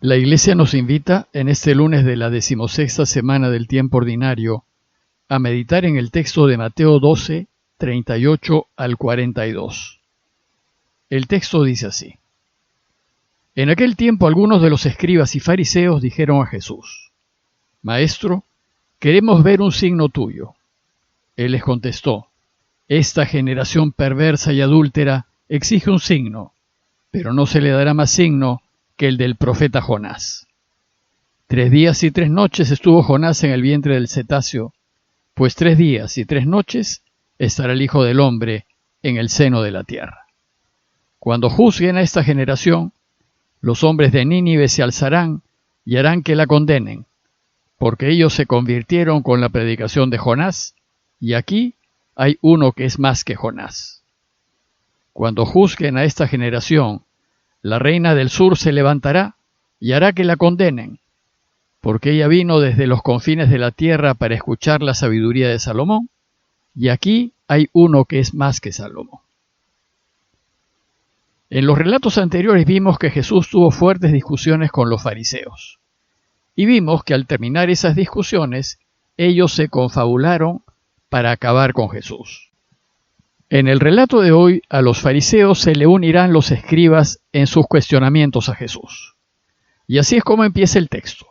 La Iglesia nos invita en este lunes de la 16ª semana del tiempo ordinario a meditar en el texto de Mateo 12, 38 al 42. El texto dice así: En aquel tiempo algunos de los escribas y fariseos dijeron a Jesús: Maestro, queremos ver un signo tuyo. Él les contestó: Esta generación perversa y adúltera exige un signo, pero no se le dará más signo que el del profeta Jonás. 3 días y 3 noches estuvo Jonás en el vientre del cetáceo, pues 3 días y 3 noches estará el Hijo del Hombre en el seno de la tierra. Cuando juzguen a esta generación, los hombres de Nínive se alzarán y harán que la condenen, porque ellos se convirtieron con la predicación de Jonás, y aquí hay uno que es más que Jonás. Cuando juzguen a esta generación, la reina del sur se levantará y hará que la condenen, porque ella vino desde los confines de la tierra para escuchar la sabiduría de Salomón, y aquí hay uno que es más que Salomón. En los relatos anteriores vimos que Jesús tuvo fuertes discusiones con los fariseos, y vimos que al terminar esas discusiones, ellos se confabularon para acabar con Jesús. En el relato de hoy, a los fariseos se le unirán los escribas en sus cuestionamientos a Jesús. Y así es como empieza el texto.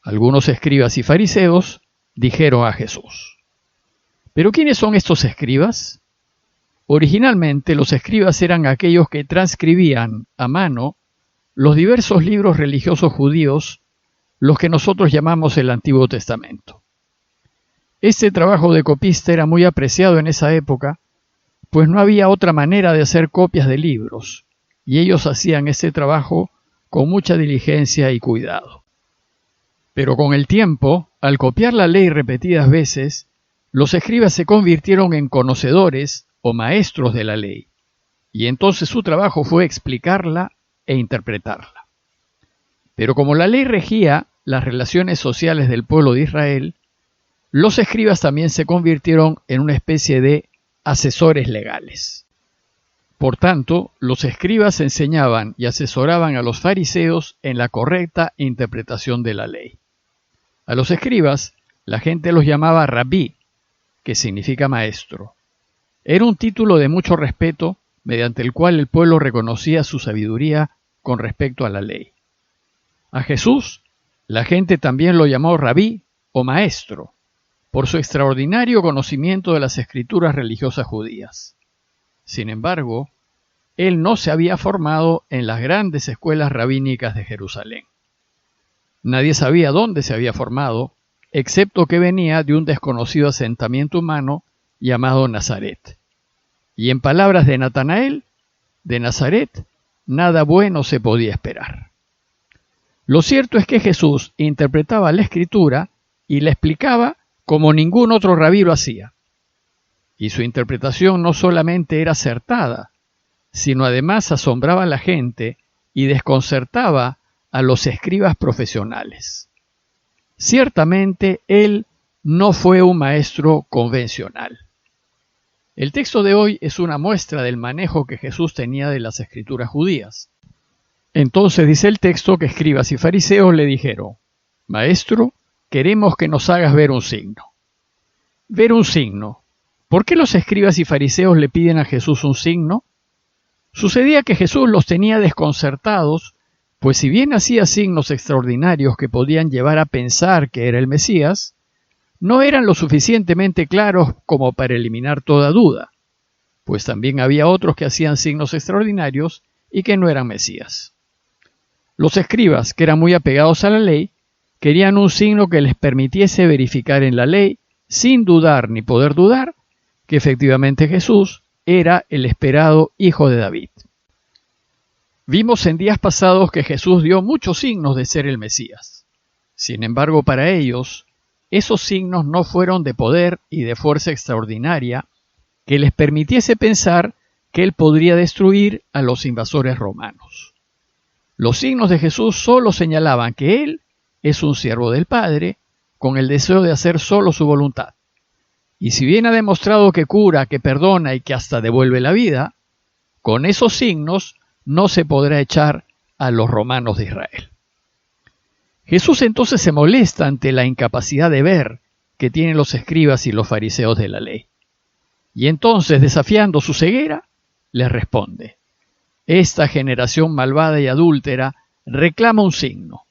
Algunos escribas y fariseos dijeron a Jesús. ¿Pero quiénes son estos escribas? Originalmente, los escribas eran aquellos que transcribían a mano los diversos libros religiosos judíos, los que nosotros llamamos el Antiguo Testamento. Este trabajo de copista era muy apreciado en esa época, pues no había otra manera de hacer copias de libros, y ellos hacían este trabajo con mucha diligencia y cuidado. Pero con el tiempo, al copiar la ley repetidas veces, los escribas se convirtieron en conocedores o maestros de la ley, y entonces su trabajo fue explicarla e interpretarla. Pero como la ley regía las relaciones sociales del pueblo de Israel, los escribas también se convirtieron en una especie de asesores legales. Por tanto, los escribas enseñaban y asesoraban a los fariseos en la correcta interpretación de la ley. A los escribas, la gente los llamaba rabí, que significa maestro. Era un título de mucho respeto, mediante el cual el pueblo reconocía su sabiduría con respecto a la ley. A Jesús, la gente también lo llamó rabí o maestro, por su extraordinario conocimiento de las escrituras religiosas judías. Sin embargo, él no se había formado en las grandes escuelas rabínicas de Jerusalén. Nadie sabía dónde se había formado, excepto que venía de un desconocido asentamiento humano llamado Nazaret. Y en palabras de Natanael, de Nazaret, nada bueno se podía esperar. Lo cierto es que Jesús interpretaba la escritura y la explicaba como ningún otro rabí lo hacía. Y su interpretación no solamente era acertada, sino además asombraba a la gente y desconcertaba a los escribas profesionales. Ciertamente, él no fue un maestro convencional. El texto de hoy es una muestra del manejo que Jesús tenía de las escrituras judías. Entonces dice el texto que escribas y fariseos le dijeron: Maestro, queremos que nos hagas ver un signo. Ver un signo. ¿Por qué los escribas y fariseos le piden a Jesús un signo? Sucedía que Jesús los tenía desconcertados, pues si bien hacía signos extraordinarios que podían llevar a pensar que era el Mesías, no eran lo suficientemente claros como para eliminar toda duda, pues también había otros que hacían signos extraordinarios y que no eran Mesías. Los escribas, que eran muy apegados a la ley, querían un signo que les permitiese verificar en la ley, sin dudar ni poder dudar, que efectivamente Jesús era el esperado Hijo de David. Vimos en días pasados que Jesús dio muchos signos de ser el Mesías. Sin embargo, para ellos, esos signos no fueron de poder y de fuerza extraordinaria que les permitiese pensar que él podría destruir a los invasores romanos. Los signos de Jesús solo señalaban que él es un siervo del Padre, con el deseo de hacer solo su voluntad. Y si bien ha demostrado que cura, que perdona y que hasta devuelve la vida, con esos signos no se podrá echar a los romanos de Israel. Jesús entonces se molesta ante la incapacidad de ver que tienen los escribas y los fariseos de la ley. Y entonces, desafiando su ceguera, les responde: esta generación malvada y adúltera reclama un signo.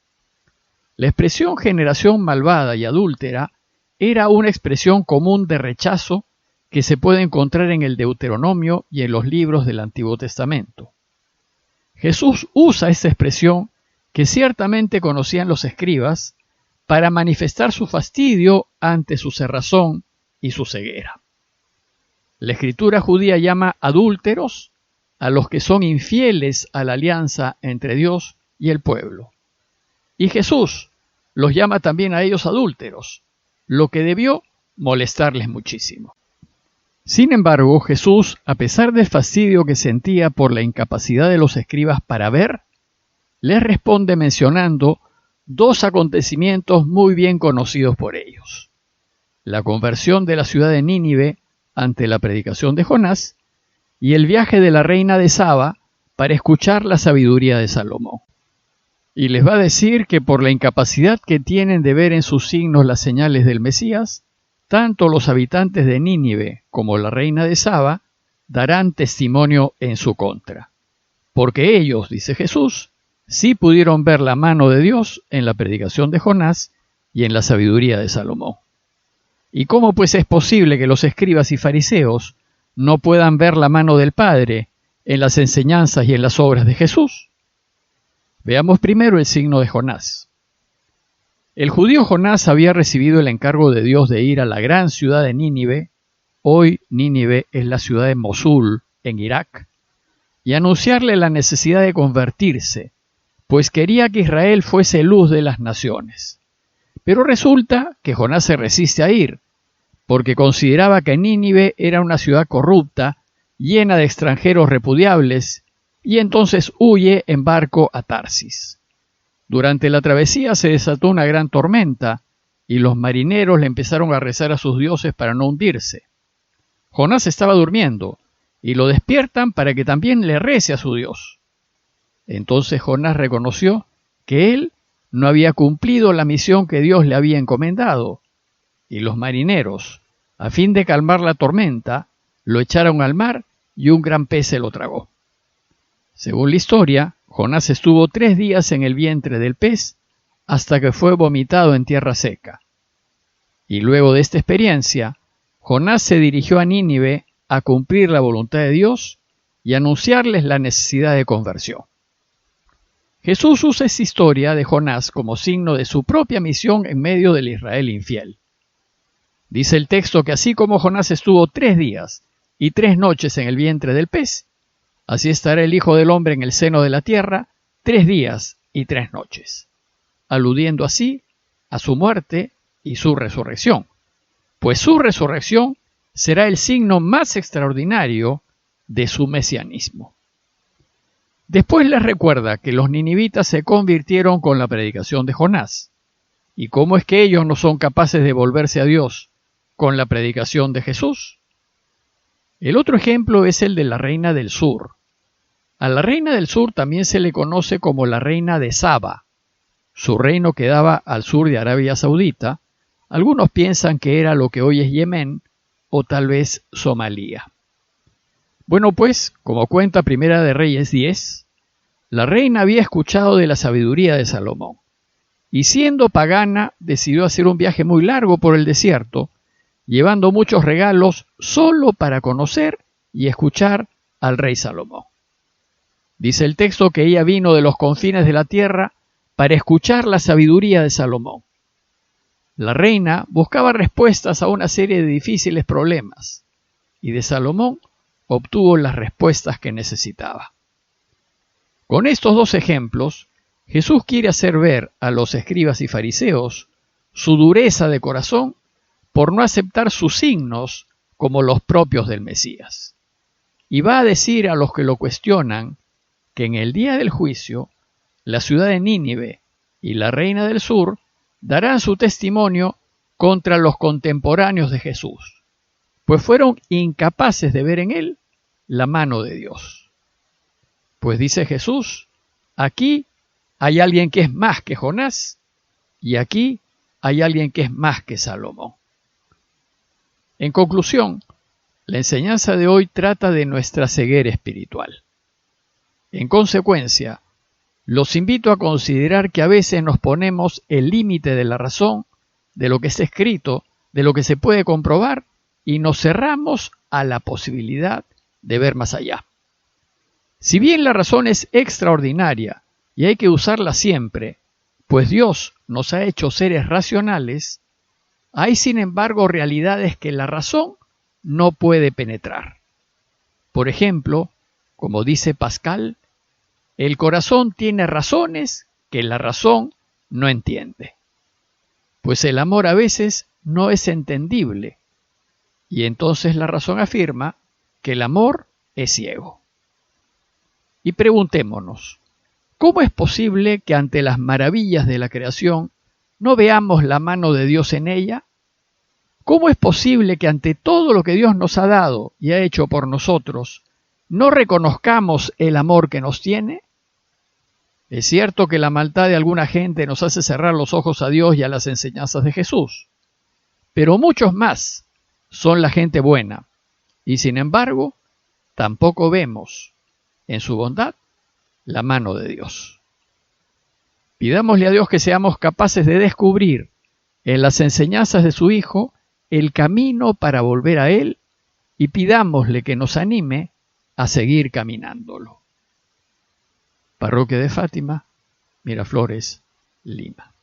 La expresión generación malvada y adúltera era una expresión común de rechazo que se puede encontrar en el Deuteronomio y en los libros del Antiguo Testamento. Jesús usa esta expresión que ciertamente conocían los escribas para manifestar su fastidio ante su cerrazón y su ceguera. La escritura judía llama adúlteros a los que son infieles a la alianza entre Dios y el pueblo. Y Jesús los llama también a ellos adúlteros, lo que debió molestarles muchísimo. Sin embargo, Jesús, a pesar del fastidio que sentía por la incapacidad de los escribas para ver, les responde mencionando dos acontecimientos muy bien conocidos por ellos: la conversión de la ciudad de Nínive ante la predicación de Jonás y el viaje de la reina de Saba para escuchar la sabiduría de Salomón. Y les va a decir que por la incapacidad que tienen de ver en sus signos las señales del Mesías, tanto los habitantes de Nínive como la reina de Saba darán testimonio en su contra. Porque ellos, dice Jesús, sí pudieron ver la mano de Dios en la predicación de Jonás y en la sabiduría de Salomón. ¿Y cómo pues es posible que los escribas y fariseos no puedan ver la mano del Padre en las enseñanzas y en las obras de Jesús? Veamos primero el signo de Jonás. El judío Jonás había recibido el encargo de Dios de ir a la gran ciudad de Nínive, hoy Nínive es la ciudad de Mosul, en Irak, y anunciarle la necesidad de convertirse, pues quería que Israel fuese luz de las naciones. Pero resulta que Jonás se resiste a ir, porque consideraba que Nínive era una ciudad corrupta, llena de extranjeros repudiables, y entonces huye en barco a Tarsis. Durante la travesía se desató una gran tormenta, y los marineros le empezaron a rezar a sus dioses para no hundirse. Jonás estaba durmiendo, y lo despiertan para que también le rece a su Dios. Entonces Jonás reconoció que él no había cumplido la misión que Dios le había encomendado, y los marineros, a fin de calmar la tormenta, lo echaron al mar y un gran pez se lo tragó. Según la historia, Jonás estuvo 3 días en el vientre del pez hasta que fue vomitado en tierra seca. Y luego de esta experiencia, Jonás se dirigió a Nínive a cumplir la voluntad de Dios y anunciarles la necesidad de conversión. Jesús usa esta historia de Jonás como signo de su propia misión en medio del Israel infiel. Dice el texto que así como Jonás estuvo 3 días y 3 noches en el vientre del pez, así estará el Hijo del Hombre en el seno de la tierra 3 días y 3 noches, aludiendo así a su muerte y su resurrección, pues su resurrección será el signo más extraordinario de su mesianismo. Después les recuerda que los ninivitas se convirtieron con la predicación de Jonás, y cómo es que ellos no son capaces de volverse a Dios con la predicación de Jesús. El otro ejemplo es el de la reina del sur. A la reina del sur también se le conoce como la reina de Saba. Su reino quedaba al sur de Arabia Saudita. Algunos piensan que era lo que hoy es Yemen o tal vez Somalia. Bueno, pues, como cuenta Primera de Reyes 10, la reina había escuchado de la sabiduría de Salomón, y siendo pagana decidió hacer un viaje muy largo por el desierto, llevando muchos regalos solo para conocer y escuchar al rey Salomón. Dice el texto que ella vino de los confines de la tierra para escuchar la sabiduría de Salomón. La reina buscaba respuestas a una serie de difíciles problemas, y de Salomón obtuvo las respuestas que necesitaba. Con estos 2 ejemplos, Jesús quiere hacer ver a los escribas y fariseos su dureza de corazón por no aceptar sus signos como los propios del Mesías. Y va a decir a los que lo cuestionan que en el día del juicio, la ciudad de Nínive y la reina del sur darán su testimonio contra los contemporáneos de Jesús, pues fueron incapaces de ver en él la mano de Dios. Pues dice Jesús, aquí hay alguien que es más que Jonás, Y aquí hay alguien que es más que Salomón. En conclusión, la enseñanza de hoy trata de nuestra ceguera espiritual. En consecuencia, los invito a considerar que a veces nos ponemos el límite de la razón, de lo que está escrito, de lo que se puede comprobar, y nos cerramos a la posibilidad de ver más allá. Si bien la razón es extraordinaria y hay que usarla siempre, pues Dios nos ha hecho seres racionales, hay sin embargo realidades que la razón no puede penetrar. Por ejemplo, como dice Pascal, el corazón tiene razones que la razón no entiende. Pues el amor a veces no es entendible, y entonces la razón afirma que el amor es ciego. Y preguntémonos, ¿cómo es posible que ante las maravillas de la creación no veamos la mano de Dios en ella? ¿Cómo es posible que ante todo lo que Dios nos ha dado y ha hecho por nosotros, no reconozcamos el amor que nos tiene? Es cierto que la maldad de alguna gente nos hace cerrar los ojos a Dios y a las enseñanzas de Jesús, pero muchos más son la gente buena, y sin embargo, tampoco vemos en su bondad la mano de Dios. Pidámosle a Dios que seamos capaces de descubrir en las enseñanzas de su Hijo el camino para volver a Él, y pidámosle que nos anime a seguir caminándolo. Parroquia de Fátima, Miraflores, Lima.